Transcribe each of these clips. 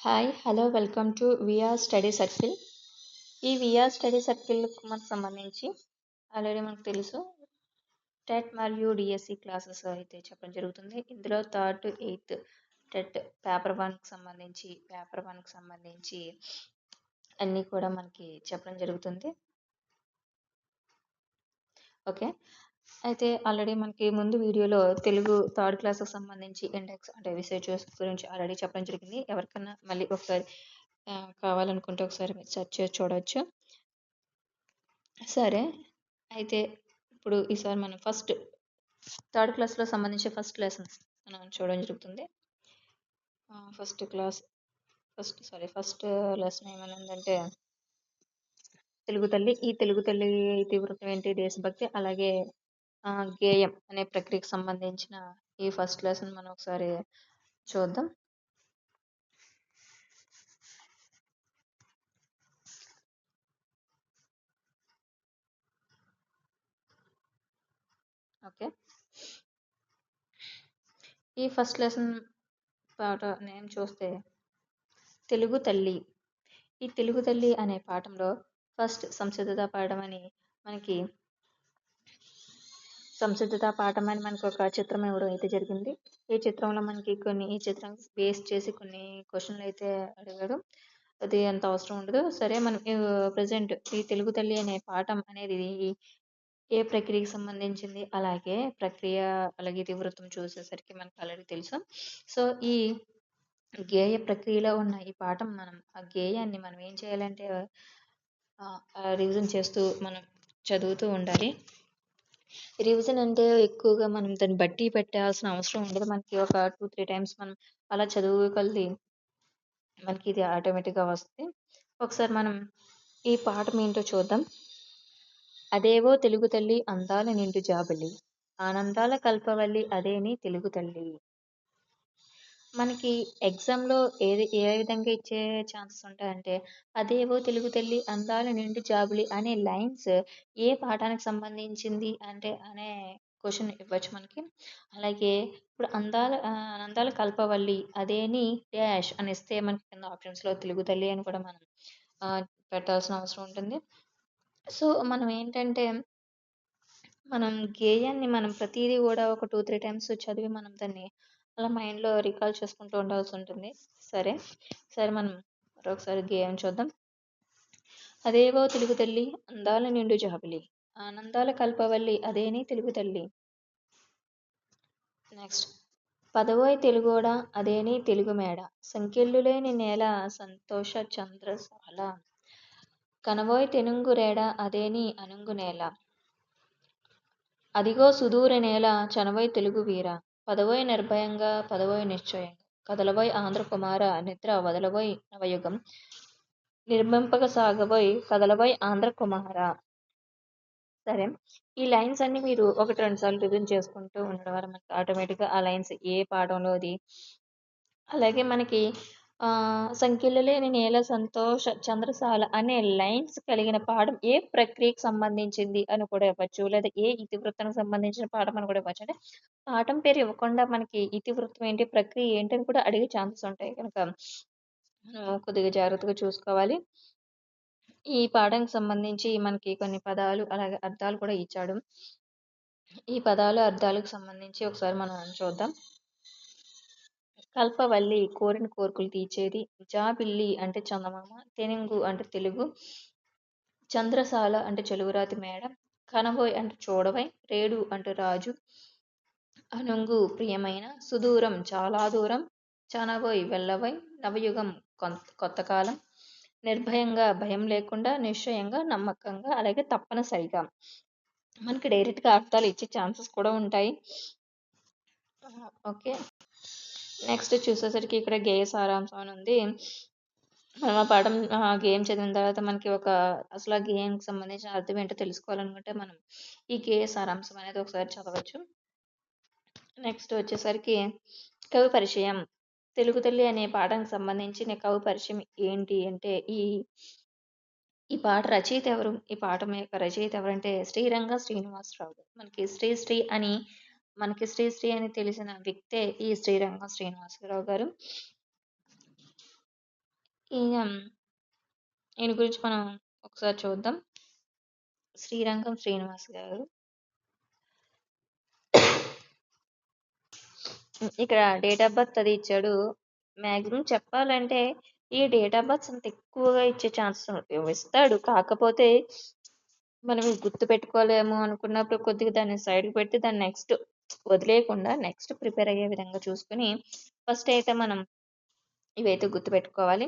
Hi hello welcome to V R study circle. ఈ V R study సర్కిల్కి మనకు సంబంధించి ఆల్రెడీ మనకు తెలుసు టెట్ మరియు డిఎస్సి క్లాసెస్ అయితే చెప్పడం జరుగుతుంది. ఇందులో 3rd to 8th TET paper 1కి సంబంధించి అన్నీ కూడా మనకి చెప్పడం జరుగుతుంది. ఓకే, అయితే ఆల్రెడీ మనకి ముందు వీడియోలో తెలుగు 3rd క్లాస్కి సంబంధించి ఇండెక్స్ అంటే విసేజెస్ గురించి ఆల్రెడీ చెప్పడం జరిగింది. ఎవరికన్నా మళ్ళీ ఒకసారి కావాలనుకుంటే ఒకసారి మీరు సెర్చ్ చేసి చూడవచ్చు. సరే, అయితే ఇప్పుడు ఈసారి మనం ఫస్ట్ 3rd క్లాస్లో సంబంధించి ఫస్ట్ లెసన్స్ మనం చూడడం జరుగుతుంది. ఫస్ట్ లెసన్ ఏమైనా ఉందంటే తెలుగు తల్లి. ఈ తెలుగు తల్లి ఇతివృత్తం ఏంటి? దేశభక్తి. అలాగే గేయం అనే ప్రక్రియకు సంబంధించిన ఈ ఫస్ట్ లెసన్ మనం ఒకసారి చూద్దాం. ఓకే, ఈ ఫస్ట్ లెసన్ పాట నేమ్ చూస్తే తెలుగు తల్లి. ఈ తెలుగు తల్లి అనే పాఠంలో ఫస్ట్ సంసిద్ధత పాఠం అని మనకి ఒక చిత్రం ఇవ్వడం అయితే జరిగింది. ఈ చిత్రంలో మనకి ఈ చిత్రం బేస్ చేసి కొన్ని క్వశ్చన్లు అయితే అడిగాడు. అది అంత అవసరం ఉండదు. సరే, మనం ప్రజెంట్ ఈ తెలుగు తల్లి అనే పాఠం అనేది ఏ ప్రక్రియకి సంబంధించింది, అలాగే ఇతివృత్తం చూసేసరికి మనకు ఆల్రెడీ తెలుసు. సో ఈ గేయ ప్రక్రియలో ఉన్న ఈ పాఠం ఆ గేయాన్ని మనం ఏం చేయాలంటే రివిజన్ చేస్తూ మనం చదువుతూ ఉండాలి. రివిజన్ అంటే ఎక్కువగా మనం దాన్ని బట్టి పెట్టాల్సిన అవసరం ఉండదు. మనకి ఒక 2-3 టైమ్స్ మనం అలా చదువుకొలది మనకి ఇది ఆటోమేటిక్గా వస్తుంది. ఒకసారి మనం ఈ పాఠం ఏంటో చూద్దాం. అదేవో తెలుగు తల్లి అందాల నిండు జాబిలి, ఆనందాల కల్పవల్లి అదేని తెలుగు తల్లి. మనకి ఎగ్జామ్లో ఏ విధంగా ఇచ్చే ఛాన్సెస్ ఉంటాయంటే అదేవో తెలుగు తల్లి అందాల నిండు జాబులి అనే లైన్స్ ఏ పాఠానికి సంబంధించింది అంటే అనే క్వశ్చన్ ఇవ్వచ్చు మనకి. అలాగే ఇప్పుడు ఆనందాల కల్పవల్లి అదేని డాష్ అని ఇస్తే మనకి కింద ఆప్షన్స్లో తెలుగు తల్లి అని కూడా మనం పెట్టాల్సిన అవసరం ఉంటుంది. సో మనం ఏంటంటే మనం గేయాన్ని మనం ప్రతిదీ కూడా ఒక 2-3 టైమ్స్ చదివి మనం దాన్ని అలా మైండ్లో రికాల్ చేసుకుంటూ ఉండాల్సి ఉంటుంది. సరే మనం మరొకసారి గేయం చూద్దాం. అదేవో తెలుగు తల్లి అందాల నిండు జాబిలి, ఆనందాల కల్పవల్లి అదేని తెలుగు తల్లి. నెక్స్ట్, పదవోయ్ తెలుగోడ అదేని తెలుగు మేడ, సంకెళ్ళు లేని నేల సంతోష చంద్రసాల, కనవోయ్ తెనుంగు రేడ అదేని అనుంగు నేల, అదిగో సుదూర నేల చనవోయ్ తెలుగు వీర, పదవోయ్ నిర్భయంగా పదవోయ్ నిశ్చయంగా, కదలవోయ్ ఆంధ్ర కుమార నిద్ర వదలవోయ్ నవయుగం, నిర్మింపక సాగవోయ్ కదలవోయ్ ఆంధ్ర కుమార. సరే, ఈ లైన్స్ అన్ని మీరు 1-2 సార్లు రివిజన్ చేసుకుంటూ ఉండడం వల్ల మనకి ఆటోమేటిక్గా ఆ లైన్స్ ఏ పాఠంలోది. అలాగే మనకి సంఖ్యలు లేని నేల సంతోష చంద్రసాల అనే లైన్స్ కలిగిన పాఠం ఏ ప్రక్రియకు సంబంధించింది అని కూడా ఇవ్వచ్చు, లేదా ఏ ఇతివృత్తానికి సంబంధించిన పాఠం అని కూడా ఇవ్వచ్చు. అంటే పాఠం పేరు ఇవ్వకుండా మనకి ఇతివృత్తం ఏంటి, ప్రక్రియ ఏంటి అని కూడా అడిగే ఛాన్సెస్ ఉంటాయి కనుక మనం కొద్దిగా జాగ్రత్తగా చూసుకోవాలి. ఈ పాఠానికి సంబంధించి మనకి కొన్ని పదాలు అలాగే అర్థాలు కూడా ఇచ్చాడు. ఈ పదాలు అర్థాలకు సంబంధించి ఒకసారి మనం చూద్దాం. కల్పవల్లి కోరిన కోరికలు తీర్చేది, జాబిల్లి అంటే చందమామ, తెనుంగు అంటే తెలుగు, చంద్రసాల అంటే చెలుగురాతి మేడ, కనబోయ్ అంటే చూడవై, రేడు అంటే రాజు, అనుంగు ప్రియమైన, సుదూరం చాలా దూరం, చనవోయ్ వెళ్ళవై, నవయుగం కొత్త కాలం, నిర్భయంగా భయం లేకుండా, నిశ్చయంగా నమ్మకంగా, అలాగే తప్పనిసరిగా. మనకి డైరెక్ట్గా అర్థాలు ఇచ్చే ఛాన్సెస్ కూడా ఉంటాయి. ఓకే, నెక్స్ట్ చూసేసరికి ఇక్కడ గేయ సారాంశం అని ఉంది. మనం ఆ పాఠం గేమ్ చదివిన తర్వాత మనకి అసలు ఆ గేమ్కి సంబంధించిన అర్థం ఏంటో తెలుసుకోవాలనుకుంటే మనం ఈ గేయ సారాంశం అనేది ఒకసారి చదవచ్చు. నెక్స్ట్ వచ్చేసరికి కవి పరిచయం. తెలుగు తల్లి అనే పాఠానికి సంబంధించిన కవి పరిచయం ఏంటి అంటే ఈ పాట రచయిత ఎవరు, ఈ పాఠం యొక్క రచయిత ఎవరంటే శ్రీరంగ శ్రీనివాసరావు. మనకి శ్రీ అని తెలిసిన వ్యక్తే ఈ శ్రీరంగ శ్రీనివాసరావు గారు. ఈయన ఈయన గురించి మనం ఒకసారి చూద్దాం. శ్రీరంగం శ్రీనివాస్ గారు. ఇక్కడ డేట్ ఆఫ్ బర్త్ అది ఇచ్చాడు. మాక్సిమం చెప్పాలంటే ఈ డేట్ ఆఫ్ బర్త్స్ అంత ఎక్కువగా ఇచ్చే ఛాన్సెస్ ఇస్తాడు. కాకపోతే మనం ఇవి గుర్తుపెట్టుకోలేము అనుకున్నప్పుడు కొద్దిగా దాన్ని సైడ్‌కి పెట్టి దాన్ని నెక్స్ట్ వదిలేయకుండా నెక్స్ట్ ప్రిపేర్ అయ్యే విధంగా చూసుకొని ఫస్ట్ అయితే మనం ఇవైతే గుర్తుపెట్టుకోవాలి.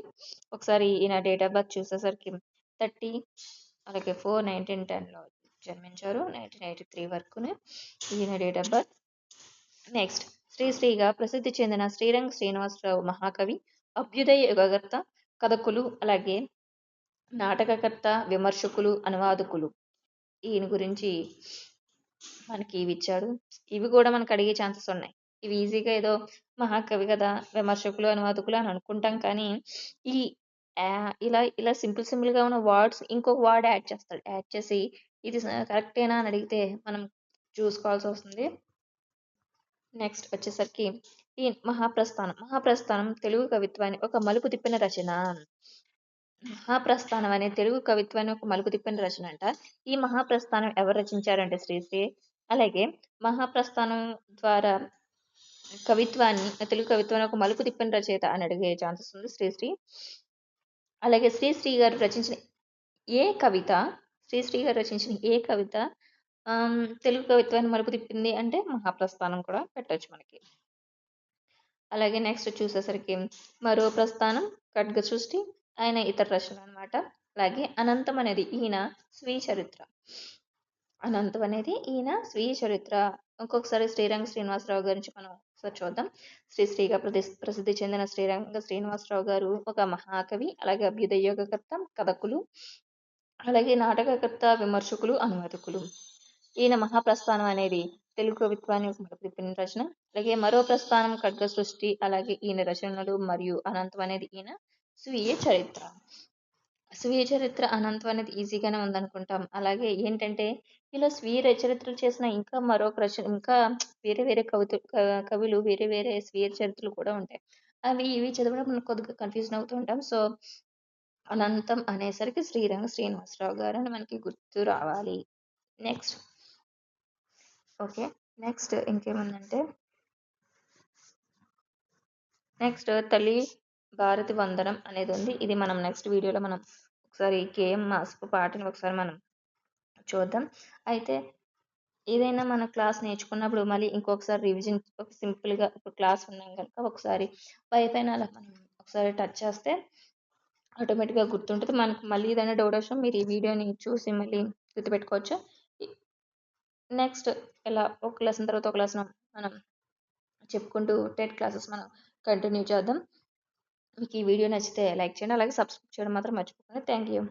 ఒకసారి ఈయన డేట్ ఆఫ్ బర్త్ చూసేసరికి 30 అలాగే 4/1910లో జన్మించారు. 1983 వరకునే ఈయన డేట్ ఆఫ్ బర్త్. నెక్స్ట్ శ్రీశ్రీగా ప్రసిద్ధి చెందిన శ్రీరంగ శ్రీనివాసరావు మహాకవి, అభ్యుదయ యుగకర్త, కథకులు, అలాగే నాటకకర్త, విమర్శకులు, అనువాదకులు. ఈయన గురించి మనకి ఇవి ఇచ్చాడు. ఇవి కూడా మనకు అడిగే ఛాన్సెస్ ఉన్నాయి. ఇవి ఈజీగా ఏదో మహాకవి కదా, విమర్శకులు, అనువాదకులు అని అనుకుంటాం కానీ ఈ ఇలా ఇలా సింపుల్ సింపుల్‌గా ఉన్న వర్డ్స్ ఇంకొక వర్డ్ యాడ్ చేస్తాడు. యాడ్ చేసి ఇది కరెక్టేనా అని అడిగితే మనం చూసుకోవాల్సొస్తుంది. నెక్స్ట్ వచ్చేసరికి ఈ మహాప్రస్థానం. మహాప్రస్థానం తెలుగు కవిత్వాన్ని ఒక మలుపు తిప్పిన రచన. మహాప్రస్థానం అనే తెలుగు కవిత్వాన్ని ఒక మలుపు తిప్పిన రచన అంట. ఈ మహాప్రస్థానం ఎవరు రచించారంటే శ్రీశ్రీ. అలాగే మహాప్రస్థానం ద్వారా తెలుగు కవిత్వాన్ని ఒక మలుపు తిప్పిన రచయిత అని అడిగే ఛాన్సెస్ ఉంది శ్రీశ్రీ. అలాగే శ్రీశ్రీ గారు రచించిన ఏ కవిత శ్రీశ్రీ గారు రచించిన ఏ కవిత తెలుగు కవిత్వాన్ని మలుపు తిప్పింది అంటే మహాప్రస్థానం కూడా పెట్టొచ్చు మనకి. అలాగే నెక్స్ట్ చూసేసరికి మరో ప్రస్థానం, ఖడ్గ సృష్టి, ఆయన ఇతర రచనలు అనమాట. అలాగే అనంతం అనేది ఈయన స్వీయ చరిత్ర. అనంతం అనేది ఈయన స్వీయ చరిత్ర. ఇంకొకసారి శ్రీరంగ శ్రీనివాసరావు గురించి మనం ఒకసారి చూద్దాం. శ్రీశ్రీగా ప్రసిద్ధి చెందిన శ్రీరంగ శ్రీనివాసరావు గారు ఒక మహాకవి, అలాగే అభ్యుదయోగకర్త, కథకులు, అలాగే నాటకకర్త, విమర్శకులు, అనువాదకులు. ఈయన మహాప్రస్థానం అనేది తెలుగు కవిత్వాన్ని ఒక మలుపు తిప్పిన రచన. అలాగే మరో ప్రస్థానం ఖడ్గ సృష్టి, అలాగే ఈయన రచనలు మరియు అనంతం అనేది ఈయన స్వీయ చరిత్ర. స్వీయ చరిత్ర, అనంతం అనేది ఈజీగానే ఉందనుకుంటాం. అలాగే ఏంటంటే ఇలా స్వీయ చరిత్రలు చేసిన ఇంకా మరొక రచన ఇంకా వేరే వేరే కవులు వేరే వేరే స్వీయ చరిత్రలు కూడా ఉంటాయి. అవి ఇవి చదవడం మనం కొద్దిగా కన్ఫ్యూజన్ అవుతూ ఉంటాం. సో అనంతం అనేసరికి శ్రీరంగ శ్రీనివాసరావు గారు అని మనకి గుర్తు రావాలి. Next okay. నెక్స్ట్ ఇంకేముందంటే నెక్స్ట్ తల్లి భారతి వందనం అనేది ఉంది. ఇది మనం నెక్స్ట్ వీడియోలో మనం ఒకసారి కేఎం మాస్పు పాటని ఒకసారి మనం చూద్దాం. అయితే ఏదైనా మన క్లాస్ నేర్చుకున్నప్పుడు మళ్ళీ ఇంకొకసారి రివిజన్ సింపుల్‌గా ఇప్పుడు క్లాస్ విన్నాం గనుక ఒకసారి పైపైన అలా మనం ఒకసారి టచ్ చేస్తే ఆటోమేటిక్‌గా గుర్తుంటది. మనకు మళ్ళీ ఏదైనా డౌట్ వచ్చినా మీరు ఈ వీడియోని చూసి మళ్ళీ గుర్తుపెట్టుకోవచ్చు. నెక్స్ట్ ఇలా ఒక లెసన్ తర్వాత ఒక లెసన్ మనం చెప్పుకుంటూ టెట్ క్లాసెస్ మనం కంటిన్యూ చేద్దాం. మీకు ఈ వీడియో నచ్చితే లైక్ చేయండి. అలాగే సబ్స్క్రైబ్ చేయడం మాత్రం మర్చిపోకండి. Thank you.